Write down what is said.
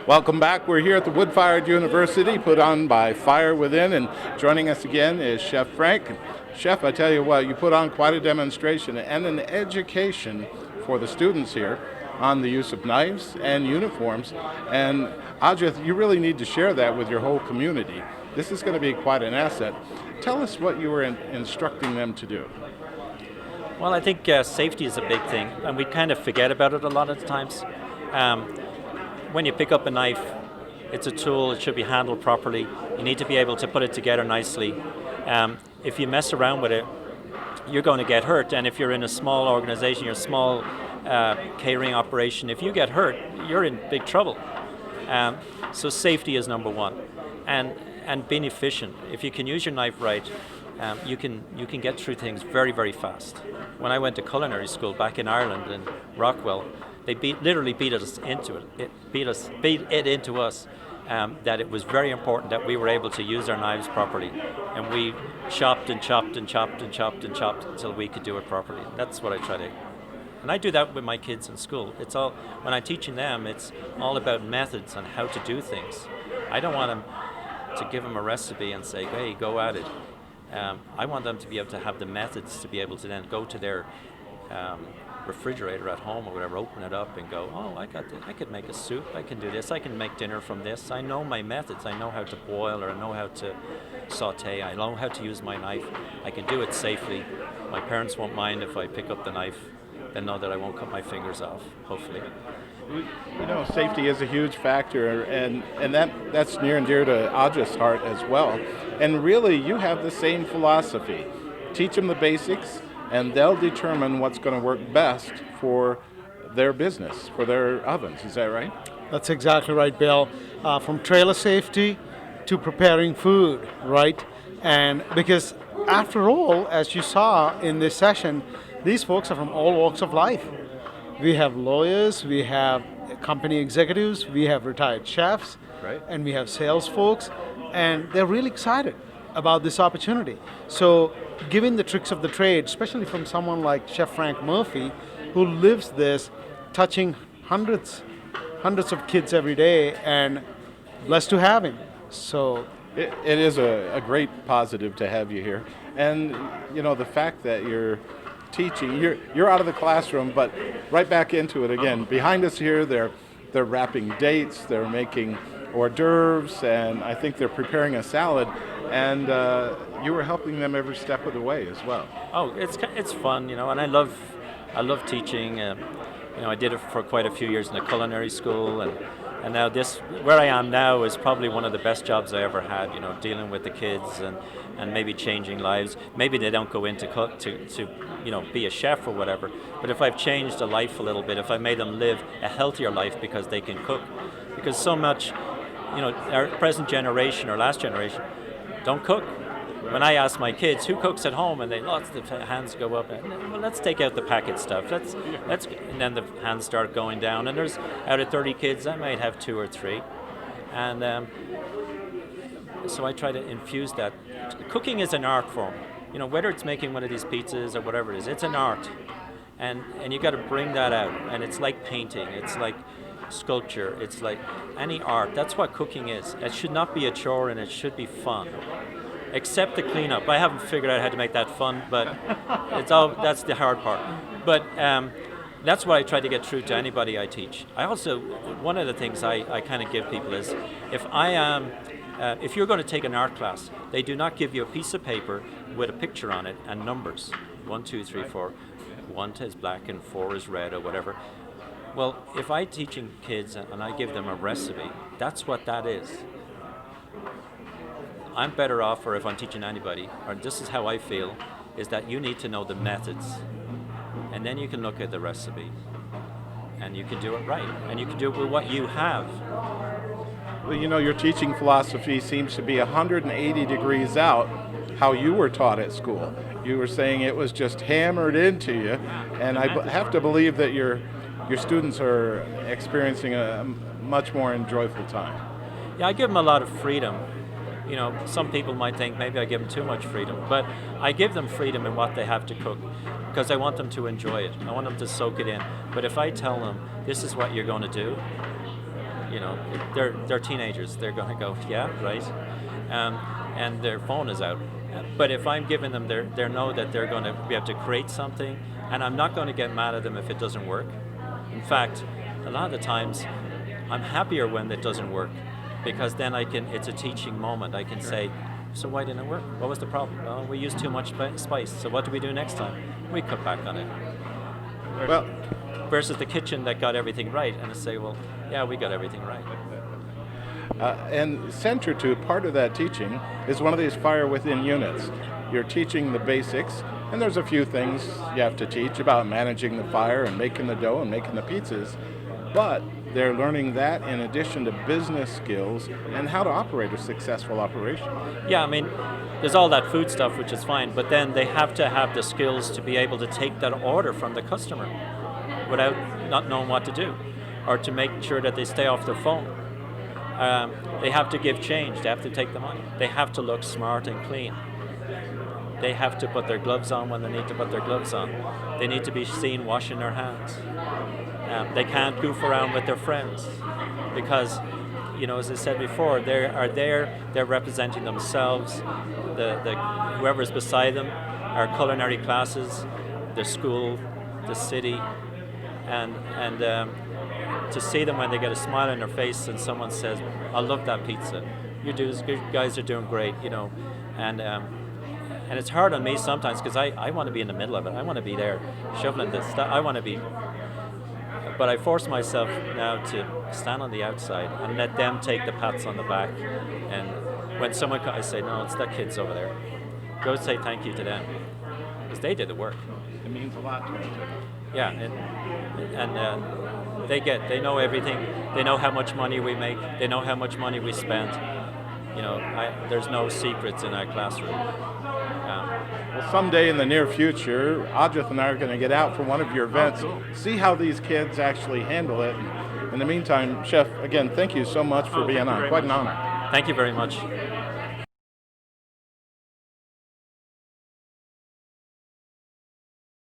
Welcome back. We're here at the Wood-Fired University, put on by Fire Within, and joining us again is Chef Frank. Chef, I tell you what, you put on quite a demonstration and an education for the students here on the use of knives and uniforms. And Ajith, you really need to share that with your whole community. This is going to be quite an asset. Tell us what you were instructing them to do. Well, I think safety is a big thing, and we kind of forget about it a lot of the times. When you pick up a knife, it's a tool, it should be handled properly. You need to be able to put it together nicely. If you mess around with it, you're going to get hurt, and if you're in a small organization, you're a small catering operation, if you get hurt, you're in big trouble. So safety is number one, and being efficient. If you can use your knife right, you can get through things very, very fast. When I went to culinary school back in Ireland in Rockwell, they literally beat it into us that it was very important that we were able to use our knives properly, and we chopped and chopped and chopped and chopped and chopped until we could do it properly. That's what I try to. And I do that with my kids in school. It's all when I'm teaching them. It's all about methods and how to do things. I don't want them to give them a recipe and say, "Hey, go at it." I want them to be able to have the methods to be able to then go to their refrigerator at home or whatever, open it up and go, "Oh, I got this. I could make a soup. I can do this. I can make dinner from this. I know my methods. I know how to boil, or I know how to saute. I know how to use my knife. I can do it safely. My parents won't mind if I pick up the knife. They know that I won't cut my fingers off, hopefully." You know, safety is a huge factor, and that's near and dear to Ajith's heart as well. And really, you have the same philosophy. Teach them the basics, and they'll determine what's going to work best for their business, for their ovens. Is that right? That's exactly right, Bill. From trailer safety to preparing food, right? And because after all, as you saw in this session, these folks are from all walks of life. We have lawyers, we have company executives, we have retired chefs, Right. and we have sales folks, and they're really excited about this opportunity. So giving the tricks of the trade, especially from someone like Chef Frank Murphy, who lives this, touching hundreds of kids every day, and blessed to have him. So It is a great positive to have you here. And, you know, the fact that you're teaching, you're out of the classroom, but right back into it again. Behind us here, they're wrapping dates, they're making hors d'oeuvres, and I think they're preparing a salad. And you were helping them every step of the way as well. Oh, it's fun, you know, and I love teaching. You know, I did it for quite a few years in a culinary school, and now this, where I am now, is probably one of the best jobs I ever had. You know, dealing with the kids and maybe changing lives. Maybe they don't go into cook to you know, be a chef or whatever. But if I've changed a life a little bit, if I made them live a healthier life because they can cook, because so much, you know, our present generation or last generation don't cook. When I ask my kids who cooks at home, and lots of the hands go up. And, well, let's take out the packet stuff. Let's, and then the hands start going down. And there's out of 30 kids, I might have 2 or 3, and so I try to infuse that. Cooking is an art form. You know, whether it's making one of these pizzas or whatever it is, it's an art, and you got to bring that out. And it's like painting. It's like sculpture. It's like any art. That's what cooking is. It should not be a chore, and it should be fun. Except the cleanup. I haven't figured out how to make that fun, but that's the hard part. But that's what I try to get through to anybody I teach. I also, one of the things I kind of give people is, if you're going to take an art class, they do not give you a piece of paper with a picture on it and numbers. 1, 2, 3, 4. 1 is black and 4 is red or whatever. Well, if I'm teaching kids and I give them a recipe, that's what that is. I'm better off, or if I'm teaching anybody, or this is how I feel, is that you need to know the methods. And then you can look at the recipe. And you can do it right. And you can do it with what you have. Well, you know, your teaching philosophy seems to be 180 degrees out how you were taught at school. You were saying it was just hammered into you, and I have to believe that your students are experiencing a much more enjoyable time. Yeah, I give them a lot of freedom. You know, some people might think maybe I give them too much freedom, but I give them freedom in what they have to cook because I want them to enjoy it. I want them to soak it in. But if I tell them, this is what you're going to do, You know, they're teenagers. They're going to go, yeah, right, and their phone is out. But if I'm giving them they know that they're going to be able to create something, and I'm not going to get mad at them if it doesn't work. In fact, a lot of the times, I'm happier when it doesn't work, because then it's a teaching moment. I can say, so why didn't it work? What was the problem? Well, we used too much spice. So what do we do next time? We cut back on it. Well, versus the kitchen that got everything right, and to say, well, yeah, we got everything right. and central to part of that teaching is one of these Fire Within units. You're teaching the basics, and there's a few things you have to teach about managing the fire and making the dough and making the pizzas, but they're learning that in addition to business skills and how to operate a successful operation. Yeah, I mean, there's all that food stuff, which is fine, but then they have to have the skills to be able to take that order from the customer without not knowing what to do, or to make sure that they stay off their phone. They have to give change, they have to take the money, they have to look smart and clean. They have to put their gloves on when they need to put their gloves on. They need to be seen washing their hands. They can't goof around with their friends because, you know, as I said before, they're representing themselves, whoever's beside them, our culinary classes, the school, the city, and to see them when they get a smile on their face and someone says, "I love that pizza. You guys are doing great," you know, and it's hard on me sometimes because I want to be in the middle of it. I want to be there shoveling this stuff. I want to be. But I force myself now to stand on the outside and let them take the pats on the back. And when someone I say, no, it's that kid's over there. Go say thank you to them because they did the work. It means a lot to me. Yeah, and they know everything. They know how much money we make. They know how much money we spend. You know, there's no secrets in our classroom. Well, someday in the near future, Ajith and I are going to get out for one of your events, see how these kids actually handle it. In the meantime, Chef, again, thank you so much for being on. Quite an honor. Thank you very much.